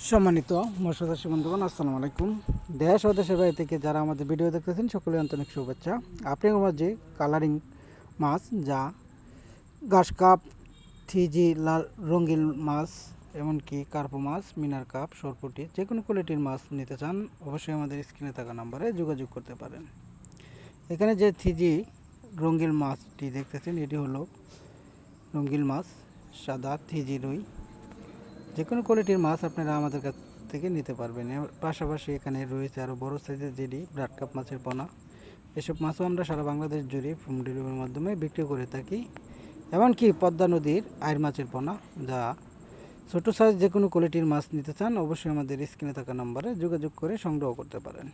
সম্মানিত মৎস্যচাষী বন্ধুগণ, আসসালামু আলাইকুম। দেশ ও দেশের বাইরে থেকে যারা আমাদের ভিডিও দেখতেছেন সকলের আন্তরিক শুভেচ্ছা। আপনার মাঝে কালারিং মাছ, যা ঘাস কাপ, থিজি, লাল রঙিন মাছ, এমনকি কার্পো মাছ, মিনার কাপ, সরপুটি, যে কোনো কোয়ালিটির মাছ নিতে চান অবশ্যই আমাদের স্ক্রিনে থাকা নাম্বারে যোগাযোগ করতে পারেন। এখানে যে থিজি রঙিন মাছটি দেখতেছেন, এটি হলো রঙিন মাছ, সাদা থিজি রুই। যে কোনো কোয়ালিটির মাছ আপনারা আমাদের কাছ থেকে নিতে পারবেন। এর পাশাপাশি এখানে রয়েছে আরও বড় সাইজের জেডি, ব্রাড কাপ মাছের পোনা। এসব মাছও আমরা সারা বাংলাদেশ জুড়ে হোম ডেলিভারির মাধ্যমে বিক্রি করে থাকি। এমনকি পদ্মা নদীর আইর মাছের পোনা, যা ছোটো সাইজ যে কোনো কোয়ালিটির মাছ নিতে চান অবশ্যই আমাদের স্ক্রিনে থাকা নম্বরে যোগাযোগ করে সংগ্রহ করতে পারেন।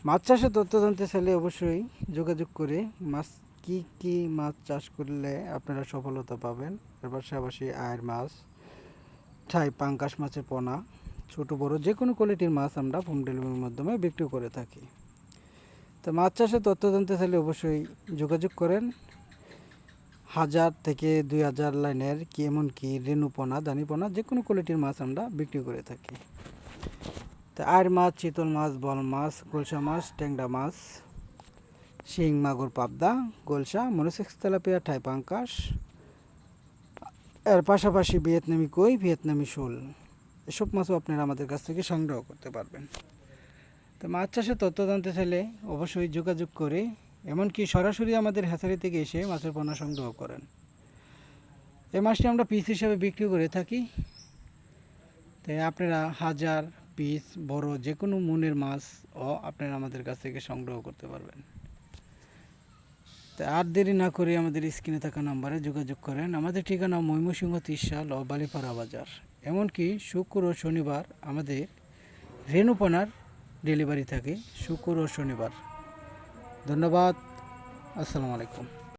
মাছ চাষের তথ্য জানতে চাইলে অবশ্যই যোগাযোগ করে মাছ কী মাছ চাষ করলে আপনারা সফলতা পাবেন। এর পাশাপাশি আয়ের মাছ, ঠাই পাঙ্গাস মাছের পোনা, ছোটো বড় যে কোনো কোয়ালিটির মাছ আমরা হোম ডেলিভারির মাধ্যমে বিক্রি করে থাকি। তো মাছ চাষের তথ্য জানতে চাইলে অবশ্যই যোগাযোগ করেন। 1000 থেকে 2000 লাইনের এমনকি রেণু পোনা, দানি পোনা, যে কোনো কোয়ালিটির মাছ আমরা বিক্রি করে থাকি। তো আয়ের মাছ, চিতল মাছ, বল মাছ, গোলসা মাছ, ট্যাংরা মাছ, শিং, মাগুর, পাবদা, গোলসা, মনোসেক্স, তেলাপিয়া, ঠাই পাঙ্গাস, এর পাশাপাশি ভিয়েতনামি কই, ভিয়েতনামি শোল, এসব মাছও আপনারা আমাদের কাছ থেকে সংগ্রহ করতে পারবেন। তো মাছ চাষের তথ্য জানতে চাইলে অবশ্যই যোগাযোগ করে, এমনকি সরাসরি আমাদের হ্যাচারি থেকে এসে মাছের পোনা সংগ্রহ করেন। এই মাছটি আমরা পিস হিসাবে বিক্রি করে থাকি। তাই আপনারা 1000 পিস বড় যে কোনো মনের মাছও আপনারা আমাদের কাছ থেকে সংগ্রহ করতে পারবেন। তাই আর দেরি না করে আমাদের স্ক্রিনে থাকা নাম্বারে যোগাযোগ করেন। আমাদের ঠিকানা ময়মনসিংহ, ত্রিশাল ও বালিপাড়া বাজার। এমনকি শুক্র ও শনিবার আমাদের রেণুপোনার ডেলিভারি থাকে, শুক্র ও শনিবার। ধন্যবাদ। আসসালামু আলাইকুম।